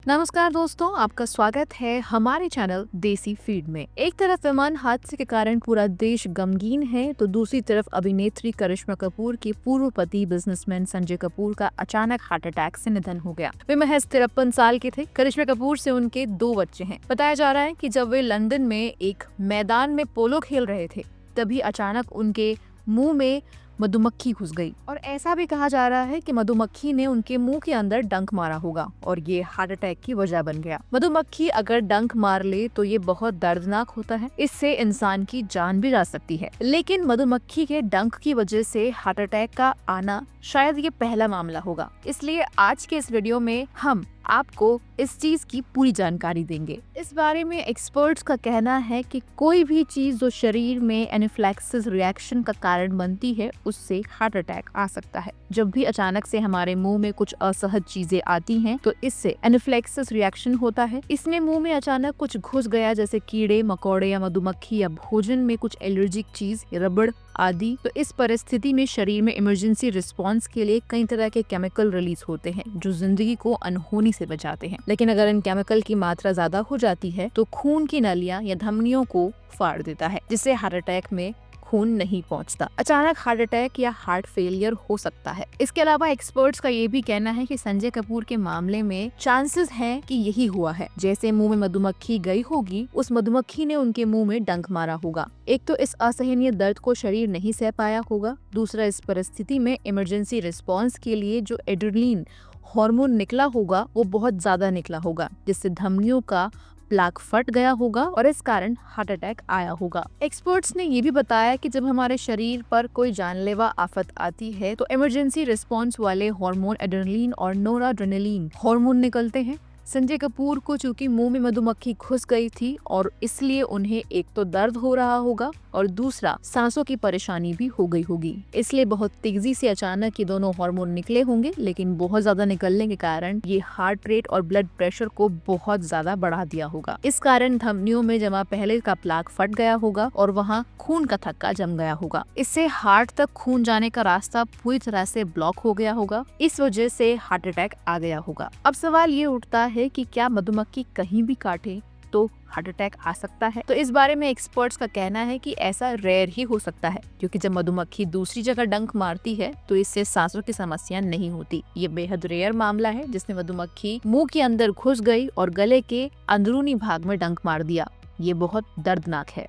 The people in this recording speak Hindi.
नमस्कार दोस्तों, आपका स्वागत है हमारे चैनल देसी फीड में। एक तरफ विमान हादसे के कारण पूरा देश गमगीन है, तो दूसरी तरफ अभिनेत्री करिश्मा कपूर के पूर्व पति बिजनेसमैन संजय कपूर का अचानक हार्ट अटैक से निधन हो गया। वे महज 53 साल के थे। करिश्मा कपूर से उनके 2 बच्चे हैं। बताया जा रहा है कि जब वे लंदन में एक मैदान में पोलो खेल रहे थे, तभी अचानक उनके मुंह में मधुमक्खी घुस गई और ऐसा भी कहा जा रहा है कि मधुमक्खी ने उनके मुंह के अंदर डंक मारा होगा और ये हार्ट अटैक की वजह बन गया। मधुमक्खी अगर डंक मार ले तो ये बहुत दर्दनाक होता है, इससे इंसान की जान भी जा सकती है। लेकिन मधुमक्खी के डंक की वजह से हार्ट अटैक का आना शायद ये पहला मामला होगा। इसलिए आज के इस वीडियो में हम आपको इस चीज की पूरी जानकारी देंगे। इस बारे में एक्सपर्ट्स का कहना है कि कोई भी चीज जो शरीर में एनाफिलैक्सिस रिएक्शन का कारण बनती है, उससे हार्ट अटैक आ सकता है। जब भी अचानक से हमारे मुंह में कुछ असहज चीजें आती हैं, तो इससे एनाफिलैक्सिस रिएक्शन होता है। इसमें मुंह में अचानक कुछ घुस गया, जैसे कीड़े मकोड़े या मधुमक्खी या भोजन में कुछ एलर्जिक चीज, रबड़ आदि। तो इस परिस्थिति में शरीर में इमरजेंसी रिस्पांस के लिए कई तरह के केमिकल रिलीज होते हैं जो जिंदगी को अनहोनी से बचाते हैं। लेकिन अगर इन केमिकल की मात्रा ज्यादा हो जाती है तो खून की नलियां या धमनियों को फाड़ देता है, जिससे हार्ट अटैक में खून नहीं पहुंचता। अचानक हार्ट अटैक या हार्ट फेलियर हो सकता है। इसके अलावा एक्सपर्ट्स का ये भी कहना है कि संजय कपूर के मामले में चांसेस हैं कि यही हुआ है। जैसे मुंह में मधुमक्खी गई होगी, उस मधुमक्खी ने उनके मुंह में डंक मारा होगा। एक तो इस असहनीय दर्द को शरीर नहीं सह पाया होगा, दूसरा इस परिस्थिति में इमरजेंसी रिस्पॉन्स के लिए जो एड्रेनलिन हार्मोन निकला होगा वो बहुत ज्यादा निकला होगा, जिससे धमनियों का प्लाक फट गया होगा और इस कारण हार्ट अटैक आया होगा। एक्सपर्ट्स ने ये भी बताया कि जब हमारे शरीर पर कोई जानलेवा आफत आती है तो इमरजेंसी रिस्पांस वाले हार्मोन एड्रेनलिन और नोराड्रेनालिन हार्मोन निकलते हैं। संजय कपूर को चूंकि मुंह में मधुमक्खी घुस गई थी और इसलिए उन्हें एक तो दर्द हो रहा होगा और दूसरा सांसों की परेशानी भी हो गई होगी। इसलिए बहुत तेजी से अचानक ये दोनों हार्मोन निकले होंगे, लेकिन बहुत ज्यादा निकलने के कारण ये हार्ट रेट और ब्लड प्रेशर को बहुत ज्यादा बढ़ा दिया होगा। इस कारण धमनियों में जमा पहले का प्लाक फट गया होगा और वहाँ खून का थक्का जम गया होगा। इससे हार्ट तक खून जाने का रास्ता पूरी तरह से ब्लॉक हो गया होगा। इस वजह से हार्ट अटैक आ गया होगा। अब सवाल ये उठता है कि क्या मधुमक्खी कहीं भी काटे तो हार्ट अटैक आ सकता है? तो इस बारे में एक्सपर्ट्स का कहना है कि ऐसा रेयर ही हो सकता है, क्योंकि जब मधुमक्खी दूसरी जगह डंक मारती है तो इससे सांसों की समस्या नहीं होती। ये बेहद रेयर मामला है जिसमें मधुमक्खी मुंह के अंदर घुस गई और गले के अंदरूनी भाग में डंक मार दिया। ये बहुत दर्दनाक है।